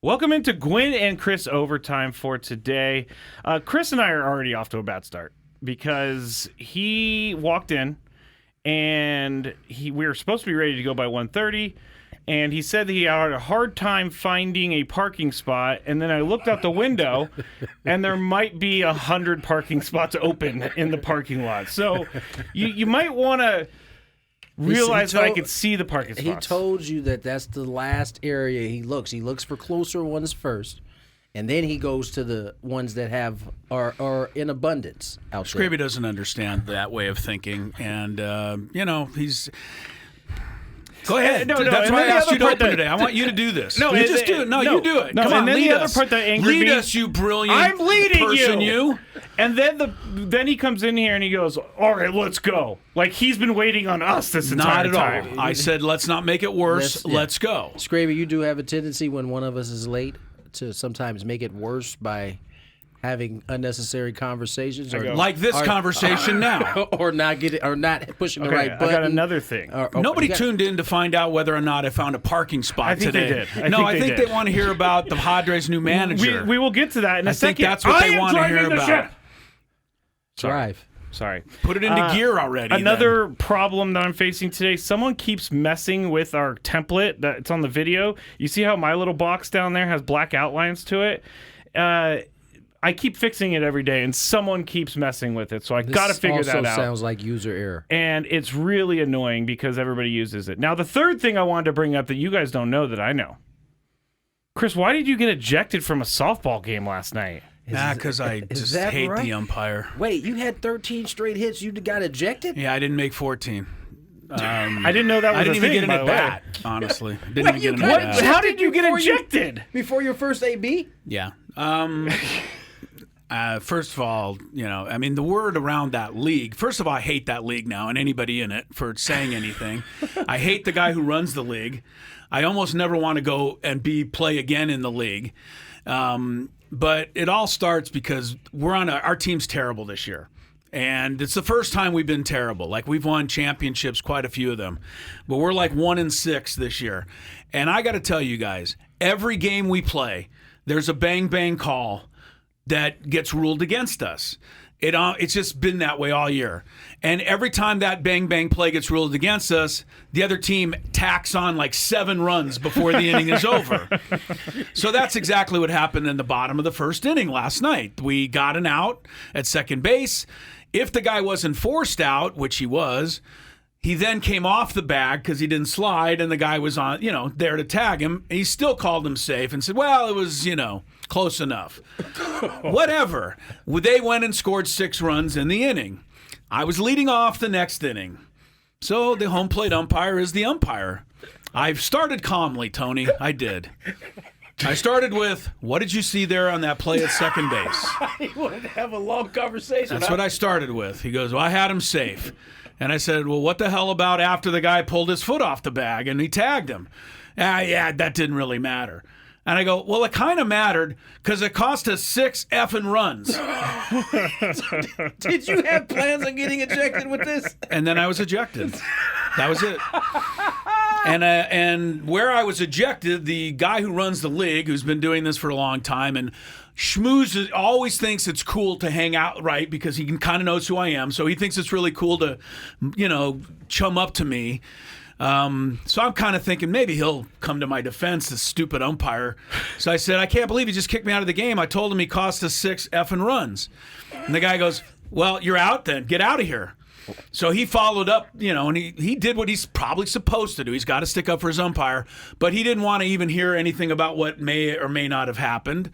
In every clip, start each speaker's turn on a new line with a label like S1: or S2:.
S1: Welcome into Gwynn and Chris Overtime for today. Chris and I are already off to a bad start because he walked in and we were supposed to be ready to go by 1:30, and he said that he had a hard time finding a parking spot, and then I looked out the window and there might be 100 parking spots open in the parking lot. So you might want to realize that I could see the parking spots.
S2: He told you that that's the last area he looks. He looks for closer ones first, and then he goes to the ones that are in abundance out there.
S3: Skraby doesn't understand that way of thinking, and he's. Go ahead. That's why I asked you to open today. I want you to do this.
S1: No,
S3: you just do it. No, you do it.
S1: No,
S3: Come on,
S1: then
S3: lead
S1: the
S3: us.
S1: other part that angered
S3: lead
S1: me.
S3: us, you brilliant
S1: I'm leading
S3: person, you.
S1: And then he comes in here and he goes, "All right, let's go." Like he's been waiting on us this entire
S3: Not at
S1: time.
S3: all. I said, let's not make it worse. Let's go.
S2: Skraby, you do have a tendency when one of us is late to sometimes make it worse by having unnecessary conversations,
S3: Like this conversation now.
S2: or not pushing the right button.
S1: I got another thing.
S3: Nobody tuned in to find out whether or not I found a parking spot
S1: I think
S3: today.
S1: they did.
S3: I think they want to hear about the Padres' new manager.
S1: We will get to that in a second.
S3: I think that's what they want to hear about.
S1: Ship.
S2: Drive.
S1: Sorry.
S3: Put it into gear already.
S1: Another problem that I'm facing today, someone keeps messing with our template that's on the video. You see how my little box down there has black outlines to it? I keep fixing it every day, and someone keeps messing with it, so I got to figure that out.
S2: Also sounds like user error.
S1: And it's really annoying because everybody uses it. Now, the third thing I wanted to bring up that you guys don't know that I know. Chris, why did you get ejected from a softball game last night?
S3: Because I just hate the umpire.
S2: Wait, you had 13 straight hits. You got ejected?
S3: Yeah, I didn't make 14.
S1: I didn't know that was
S3: I didn't
S1: a
S3: even
S1: thing,
S3: get
S1: by
S3: an
S1: the way.
S3: at-bat, honestly. Didn't even get an
S1: What?
S3: at-bat.
S1: How did you get ejected?
S2: Before your first AB?
S3: Yeah. First of all, the word around that league, first of all, I hate that league now and anybody in it for saying anything. I hate the guy who runs the league. I almost never want to go and play again in the league. But it all starts because our team's terrible this year. And it's the first time we've been terrible. Like, we've won championships, quite a few of them. But we're like 1-6 this year. And I got to tell you guys, every game we play, there's a bang-bang call that gets ruled against us. It's just been that way all year. And every time that bang-bang play gets ruled against us, the other team tacks on like 7 runs before the inning is over. So that's exactly what happened in the bottom of the first inning last night. We got an out at second base. If the guy wasn't forced out, which he was, he then came off the bag because he didn't slide, and the guy was on, there to tag him. And he still called him safe and said, well, it was, close enough. Whatever. They went and scored 6 runs in the inning. I was leading off the next inning. So the home plate umpire is the umpire. I started calmly, Tony. I did. I started with, what did you see there on that play at second base?
S2: He wanted to have a long conversation.
S3: That's what I started with. He goes, well, I had him safe. And I said, well, what the hell about after the guy pulled his foot off the bag and he tagged him? Yeah, that didn't really matter. And I go, well, it kind of mattered because it cost us 6 effing runs.
S2: Did you have plans on getting ejected with this?
S3: And then I was ejected. That was it. And where I was ejected, the guy who runs the league, who's been doing this for a long time, and schmooze always thinks it's cool to hang out, right? Because he kind of knows who I am. So he thinks it's really cool to, chum up to me. So I'm kind of thinking maybe he'll come to my defense, this stupid umpire. So I said, I can't believe he just kicked me out of the game. I told him he cost us 6 effing runs. And the guy goes, well, you're out then. Get out of here. So he followed up, and he did what he's probably supposed to do. He's got to stick up for his umpire. But he didn't want to even hear anything about what may or may not have happened.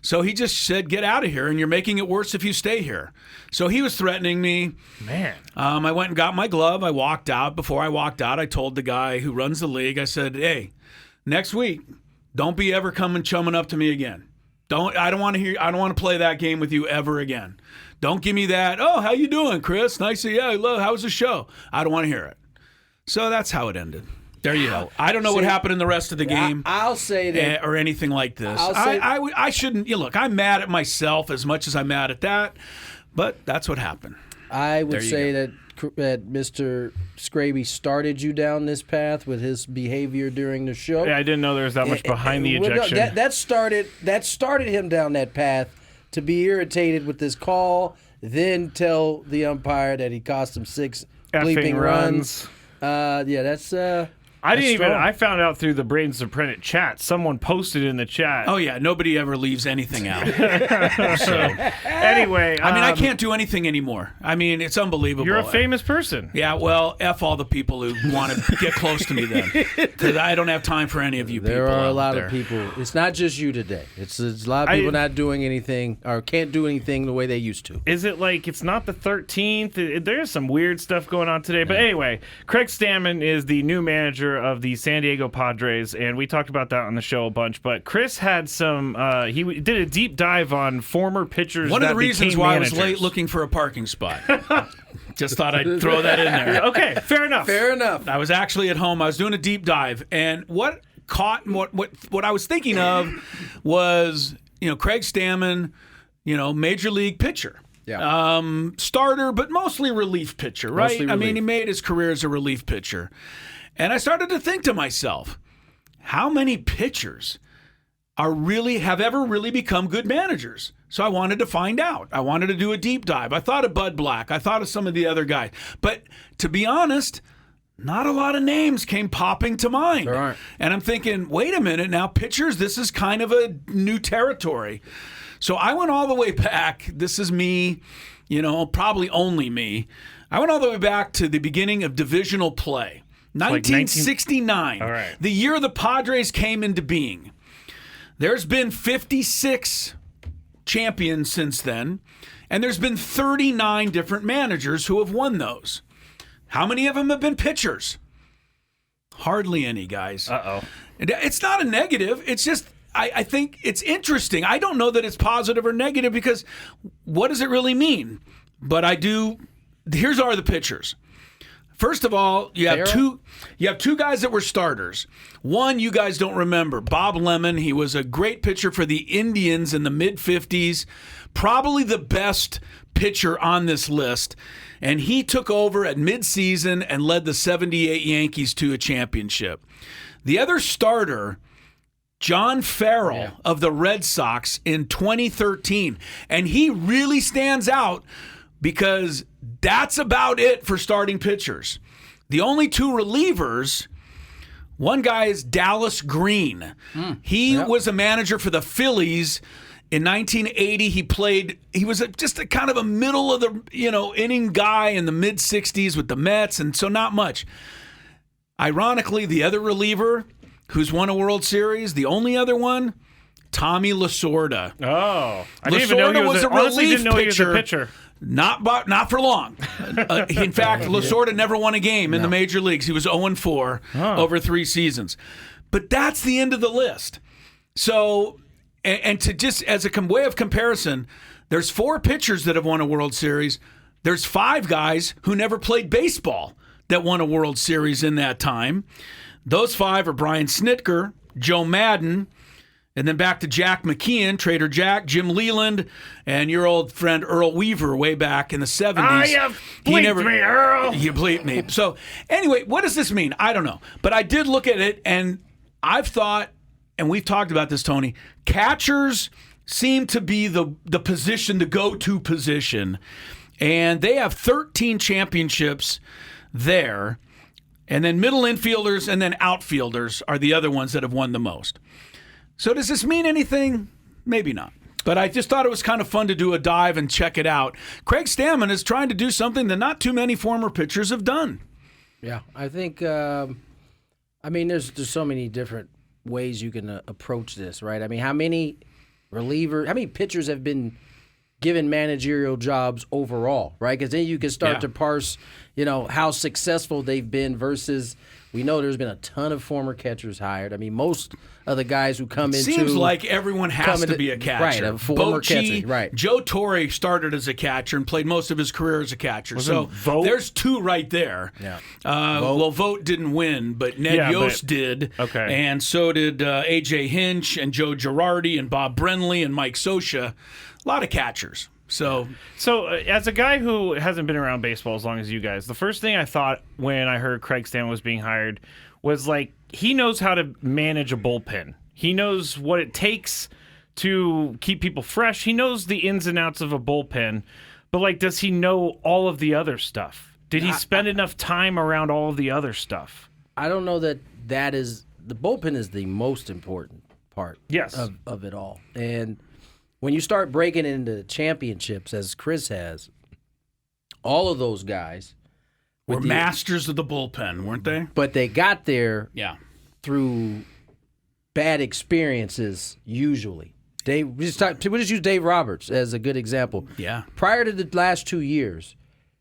S3: So he just said, get out of here, and you're making it worse if you stay here. So he was threatening me.
S1: Man.
S3: I went and got my glove. I walked out. Before I walked out, I told the guy who runs the league, I said, hey, next week, don't be ever coming chumming up to me again. I don't want to play that game with you ever again. Don't give me that, oh, how you doing, Chris? Nice to how was the show? I don't want to hear it. So that's how it ended. There you go. I don't know what happened in the rest of the game.
S2: I'll say that.
S3: Or anything like this. I shouldn't. Look, I'm mad at myself as much as I'm mad at that, but that's what happened.
S2: I would say that Mr. Skraby started you down this path with his behavior during the show.
S1: Yeah, I didn't know there was that much behind the ejection.
S2: That started him down that path to be irritated with this call, then tell the umpire that he cost him 6 bleeping runs.
S1: I found out through the Brains of Prentice chat. Someone posted in the chat.
S3: Oh, yeah. Nobody ever leaves anything out.
S1: Anyway.
S3: I mean, I can't do anything anymore. I mean, it's unbelievable.
S1: You're a famous person.
S3: Yeah, well, F all the people who want to get close to me then. Because I don't have time for any of you people.
S2: There are a lot
S3: of
S2: people. It's not just you today. It's a lot of people not doing anything or can't do anything the way they used to.
S1: Is it like it's not the 13th? There's some weird stuff going on today. But anyway, Craig Stammen is the new manager of the San Diego Padres, and we talked about that on the show a bunch. But Chris had some. He did a deep dive on former pitchers.
S3: One of the reasons why
S1: managers.
S3: I was late looking for a parking spot. Just thought I'd throw that in there.
S1: Okay, fair enough.
S2: Fair enough.
S3: I was actually at home. I was doing a deep dive, and what I was thinking of was Craig Stammen, major league pitcher.
S2: Yeah.
S3: Starter, but mostly relief pitcher, right?
S2: Mostly
S3: I mean,
S2: relief.
S3: he made his career as a relief pitcher. And I started to think to myself, how many pitchers have ever really become good managers? So I wanted to find out. I wanted to do a deep dive. I thought of Bud Black. I thought of some of the other guys. But to be honest, not a lot of names came popping to mind.
S2: There aren't.
S3: And I'm thinking, wait a minute now, pitchers, this is kind of a new territory. So I went all the way back. This is me, probably only me. I went all the way back to the beginning of divisional play. 1969,
S1: All right.
S3: The year the Padres came into being. There's been 56 champions since then, and there's been 39 different managers who have won those. How many of them have been pitchers? Hardly any, guys.
S1: Uh-oh.
S3: It's not a negative. It's just, I think it's interesting. I don't know that it's positive or negative because what does it really mean? But I do. Here's are the pitchers. First of all, you have two guys that were starters. One you guys don't remember, Bob Lemon. He was a great pitcher for the Indians in the mid-50s, probably the best pitcher on this list. And he took over at midseason and led the 78 Yankees to a championship. The other starter, John Farrell of the Red Sox in 2013. And he really stands out because that's about it for starting pitchers. The only two relievers, one guy is Dallas Green. He was a manager for the Phillies in 1980. He was just a kind of a middle of the inning guy in the mid 60s with the Mets, and so not much. Ironically, the other reliever who's won a World Series, the only other one, Tommy Lasorda.
S1: Oh, I didn't even know he was honestly didn't know he was a pitcher.
S3: Not for long. In fact, Lasorda never won a game in the major leagues. He was 0-4 over 3 seasons. But that's the end of the list. So, and to just as a way of comparison, there's 4 pitchers that have won a World Series. There's 5 guys who never played baseball that won a World Series in that time. Those 5 are Brian Snitker, Joe Madden, and then back to Jack McKeon, Trader Jack, Jim Leland, and your old friend Earl Weaver way back in the 70s.
S1: You bleeped me, Earl.
S3: You bleeped me. So anyway, what does this mean? I don't know. But I did look at it, and I've thought, and we've talked about this, Tony, catchers seem to be the position, the go-to position. And they have 13 championships there. And then middle infielders and then outfielders are the other ones that have won the most. So does this mean anything? Maybe not. But I just thought it was kind of fun to do a dive and check it out. Craig Stammen is trying to do something that not too many former pitchers have done.
S2: Yeah, I think, there's so many different ways you can approach this, right? I mean, how many pitchers have been given managerial jobs overall, right? Because then you can start to parse, how successful they've been versus we know there's been a ton of former catchers hired. I mean, most of the guys who come into...
S3: Seems like everyone has to be a catcher.
S2: Right, a former catcher, right.
S3: Joe Torre started as a catcher and played most of his career as a catcher.
S1: Wasn't Vogt?
S3: There's 2 right there.
S2: Yeah.
S3: Vogt didn't win, but Ned Yost did.
S1: Okay.
S3: And so did A.J. Hinch and Joe Girardi and Bob Brenly and Mike Scioscia. A lot of catchers. So
S1: as a guy who hasn't been around baseball as long as you guys, the first thing I thought when I heard Craig Stammen was being hired was like, he knows how to manage a bullpen. He knows what it takes to keep people fresh. He knows the ins and outs of a bullpen, but like, does he know all of the other stuff? Did he spend enough time around all of the other stuff?
S2: I don't know that is the bullpen is the most important part
S1: Yes.
S2: of it all. And when you start breaking into championships, as Chris has, all of those guys
S3: were masters of the bullpen, weren't they?
S2: but they got there
S3: Yeah.
S2: through bad experiences usually. We just use Dave Roberts as a good example.
S3: Yeah.
S2: Prior to the last 2 years,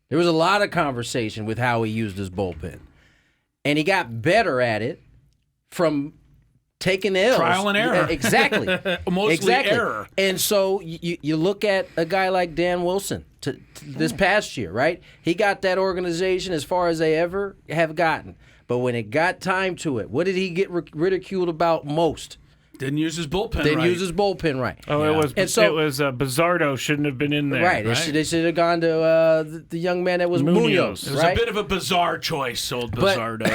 S2: there was a lot of conversation with how he used his bullpen. And he got better at it from taking L's.
S3: Trial and error.
S2: Yeah, exactly.
S3: Mostly error.
S2: And so you look at a guy like Dan Wilson to this past year, right? He got that organization as far as they ever have gotten. But when it got time to it, what did he get ridiculed about most?
S3: Didn't use his bullpen right.
S2: Didn't use his bullpen right.
S1: Oh,
S3: Yeah.
S1: it was Bizzardo shouldn't have been in there.
S2: Right. They should have gone to the young man that was Munoz.
S3: It was
S2: right?
S3: a bit of a bizarre choice, old Bizzardo.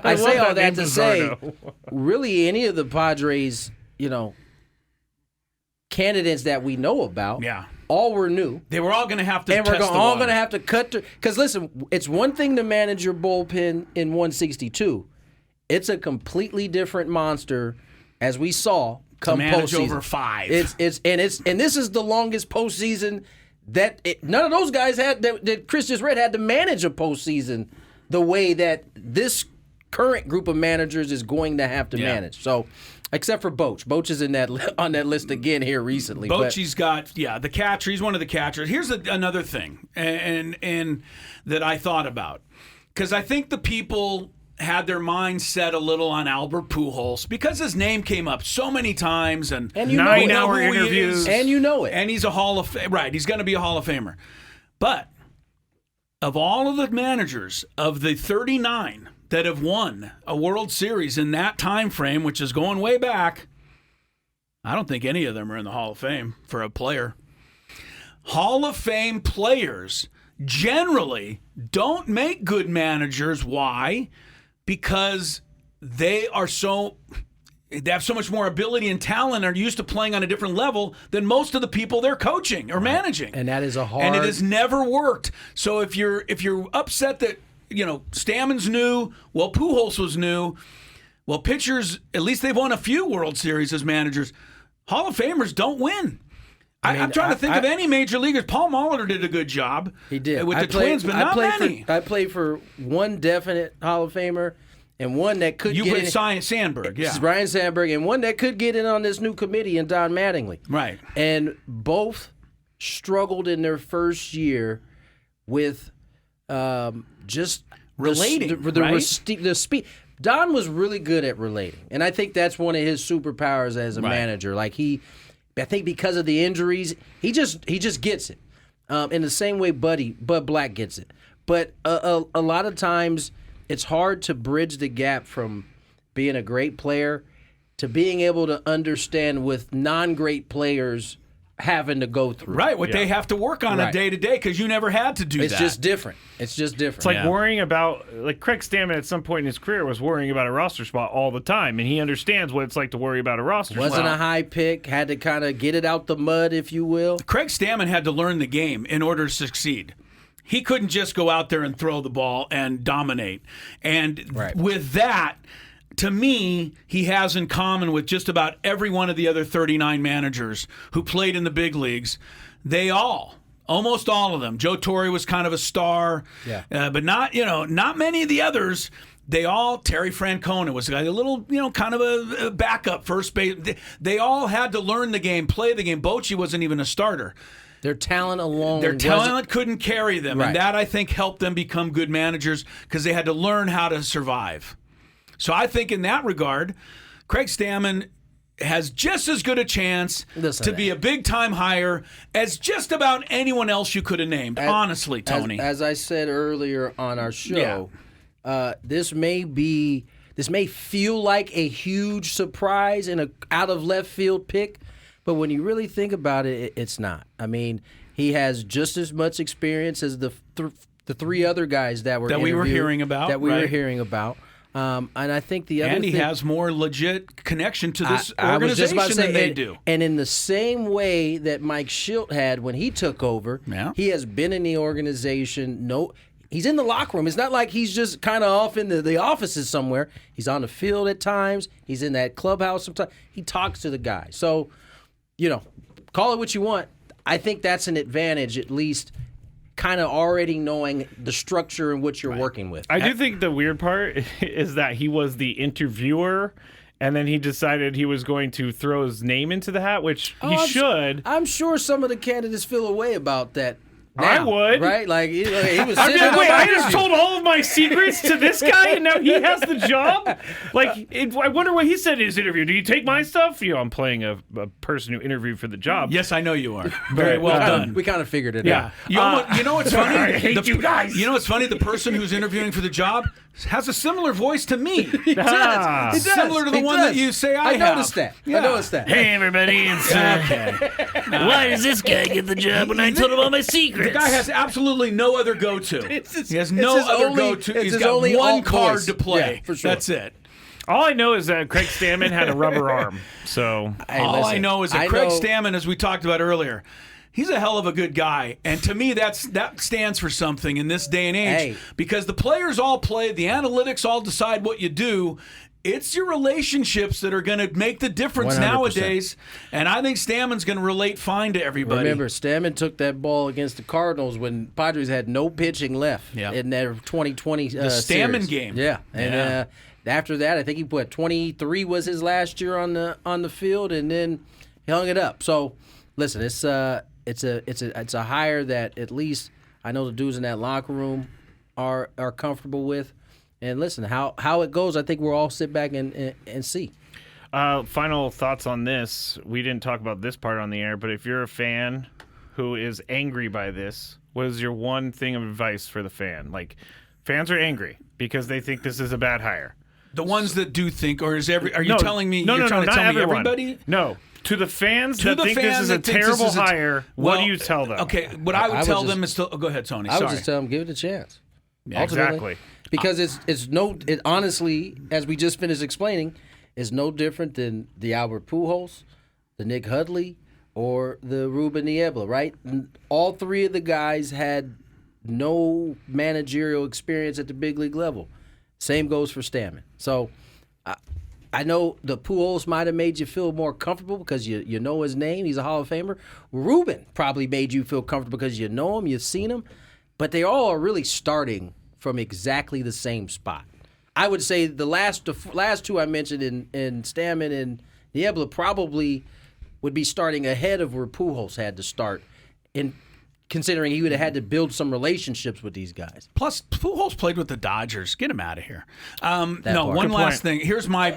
S2: I say all that
S1: name,
S2: to say,
S1: Bizzardo.
S2: really, any of the Padres, candidates that we know about,
S3: Yeah.
S2: all were new.
S3: They were all going to have to
S2: And we're
S3: test the
S2: all
S3: water.
S2: going to have to cut through. Because listen, it's one thing to manage your bullpen in 162. It's a completely different monster, as we saw come
S3: manage
S2: postseason.
S3: over 5.
S2: And this is the longest postseason none of those guys had that Chris just read had to manage a postseason the way that this current group of managers is going to have to manage. So, except for Boch. Boch is on that list again here recently.
S3: Bochy's got the catcher. He's one of the catchers. Here's another thing, and that I thought about, because I think the people had their minds set a little on Albert Pujols because his name came up so many times and
S2: you know it.
S1: 9-hour
S3: who he
S1: interviews.
S3: is.
S2: And you know it.
S3: And he's a right. He's going to be a Hall of Famer. But of all of the managers of the 39 that have won a World Series in that time frame, which is going way back, I don't think any of them are in the Hall of Fame for a player. Hall of Fame players generally don't make good managers. Why? Because they have so much more ability and talent and are used to playing on a different level than most of the people they're coaching or managing.
S2: And that is a hard.
S3: And it has never worked. So if you're upset that Stammen's new, well, Pujols was new, well, pitchers, at least they've won a few World Series as managers. Hall of Famers don't win. I'm trying to think of any major leaguers. Paul Molitor did a good job.
S2: He did
S3: with the Twins, but not many.
S2: I played for one definite Hall of Famer and one that could
S3: You
S2: get
S3: put
S2: in.
S3: Sandberg, yeah.
S2: Brian Sandberg, and one that could get in on this new committee, and Don Mattingly.
S3: Right.
S2: And both struggled in their first year with just
S3: relating,
S2: the speed. Don was really good at relating, and I think that's one of his superpowers as a manager. I think because of the injuries, he just gets it. In the same way Bud Black gets it. But a lot of times it's hard to bridge the gap from being a great player to being able to understand with non-great players having to go through.
S3: Right, what they have to work on a day-to-day because you never had to do that.
S2: It's just different. It's
S1: like worrying about, like Craig Stammen at some point in his career was worrying about a roster spot all the time, and he understands what it's like to worry about a roster spot.
S2: Wasn't a high pick, had to kind of get it out the mud, if you will.
S3: Craig Stammen had to learn the game in order to succeed. He couldn't just go out there and throw the ball and dominate. And with that, to me, he has in common with just about every one of the other 39 managers who played in the big leagues. They almost all of them. Joe Torre was kind of a star, but not many of the others. They all, Terry Francona was a little, kind of a backup first base. They all had to learn the game, play the game. Bochy wasn't even a starter.
S2: Their talent alone.
S3: Their talent couldn't carry them, and that, I think, helped them become good managers because they had to learn how to survive. So I think in that regard, Craig Stammen has just as good a chance to be a big-time hire as just about anyone else you could have named, honestly, Tony.
S2: As I said earlier on our show, this may feel like a huge surprise and a out-of-left-field pick, But when you really think about it, it's not. I mean, he has just as much experience as the three other guys that were
S3: we were hearing about.
S2: And I think the other
S3: and he
S2: thing,
S3: has more legit connection to this
S2: I was just
S3: organization
S2: about to say,
S3: than they do.
S2: And in the same way that Mike Schilt had when he took over, he has been in the organization. He's in the locker room. It's not like he's just kind of off in the offices somewhere. He's on the field at times. He's in that clubhouse sometimes. He talks to the guys. So, call it what you want. I think that's an advantage, at least kind of already knowing the structure and what you're working with.
S1: I do think the weird part is that he was the interviewer, and then he decided he was going to throw his name into the hat, which he should.
S2: I'm sure some of the candidates feel a way about that.
S1: I would.
S2: Right? Like, he was sitting
S1: wait, I just told all of my secrets to this guy, and now he has the job? Like, I wonder what he said in his interview. Do you take my stuff? I'm playing a person who interviewed for the job.
S3: Yes, I know you are. Very well done.
S2: We kind of figured it out.
S3: You know what's funny?
S1: I hate you guys.
S3: You know what's funny? The person who's interviewing for the job has a similar voice to me.
S2: He does.
S3: Similar to the one that you say I have.
S2: Noticed that.
S3: Yeah.
S2: I noticed that.
S1: Hey, everybody. It's, why does this guy get the job when I told him all my secrets?
S3: The guy has absolutely no other go-to. He has no other go-to. He's got
S2: only
S3: one
S2: alt
S3: card
S2: voice.
S3: to play.
S2: Yeah, for sure.
S3: That's it.
S1: All I know is that Craig Stammen had a rubber arm. So
S3: All I know is that Craig Stammen, as we talked about earlier, he's a hell of a good guy. And to me, that stands for something in this day and age. Because the players all play, the analytics all decide what you do. It's your relationships that are going to make the difference
S2: 100%.
S3: Nowadays. And I think Stammen's going to relate fine to everybody.
S2: Remember, Stammen took that ball against the Cardinals when Padres had no pitching left in their 2020
S3: the Stammen
S2: series.
S3: game.
S2: Yeah. And after that, I think he put 23 was his last year on the field, and then he hung it up. So, listen, it's a hire that at least I know the dudes in that locker room are comfortable with. And listen, how it goes, I think we'll all sit back and see.
S1: Final thoughts on this. We didn't talk about this part on the air, but if you're a fan who is angry by this, what is your one thing of advice for the fan? Like, fans are angry because they think this is a bad hire.
S3: The ones that do think, or are you telling me
S1: you're
S3: trying to tell me
S1: everyone.
S3: everybody?
S1: No. To the fans that think this is a terrible hire, what do you tell them?
S3: Okay, what I would tell them is to go ahead, Tony.
S2: I would just tell them, give it a chance.
S1: Yeah, exactly.
S2: Because it honestly, as we just finished explaining, is no different than the Albert Pujols, the Nick Hudley, or the Ruben Niebla, right? All three of the guys had no managerial experience at the big league level. Same goes for Stammen. So I know the Pujols might have made you feel more comfortable because you know his name. He's a Hall of Famer. Ruben probably made you feel comfortable because you know him, you've seen him. But they all are really starting from exactly the same spot. I would say the last two I mentioned in Stammen and Niebla probably would be starting ahead of where Pujols had to start, in considering he would have had to build some relationships with these guys.
S3: Plus, Pujols played with the Dodgers. Get him out of here. One
S1: Good
S3: last
S1: point.
S3: thing. Here's my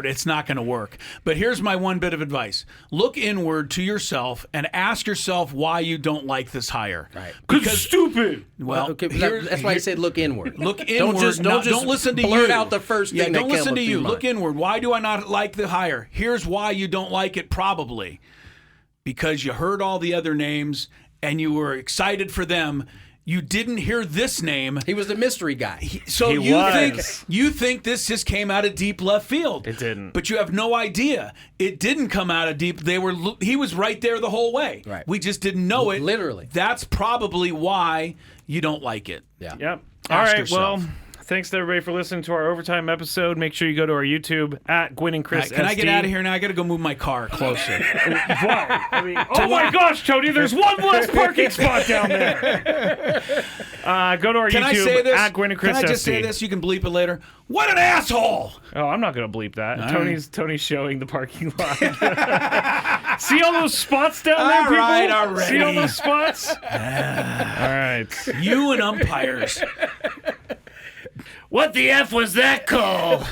S3: it's not going to work. But here's my one bit of advice. Look inward to yourself and ask yourself why you don't like this hire.
S2: Right.
S1: Because stupid.
S2: Well, okay, that's why I said look inward.
S3: Look inward.
S2: Don't
S3: listen to
S2: blurt
S3: you.
S2: out the first thing.
S3: Don't listen to you.
S2: Mind.
S3: Look inward. Why do I not like the hire? Here's why you don't like it. Probably because you heard all the other names and you were excited for them. You didn't hear this name.
S2: He was the mystery guy.
S3: You think this just came out of deep left field.
S1: It didn't.
S3: But you have no idea. It didn't come out of deep. He was right there the whole way.
S2: Right.
S3: We just didn't know it.
S2: Literally.
S3: That's probably why you don't like it.
S2: Yeah.
S1: Yep. All
S3: Ask
S1: right.
S3: yourself.
S1: Well, thanks to everybody for listening to our overtime episode. Make sure you go to our YouTube at Gwynn and Chris.
S3: Can I get out of here now? I got to go move my car closer.
S1: Why? I mean, oh my gosh, Tony! There's one less parking spot down there. Go to our YouTube at Gwynn and Chris.
S3: Can I just say this? You can bleep it later. What an asshole!
S1: Oh, I'm not going to bleep that. Tony's showing the parking lot. See all those spots down there, people?
S3: All right, already.
S1: See all those spots? All right.
S3: You and umpires.
S1: What the F was that call?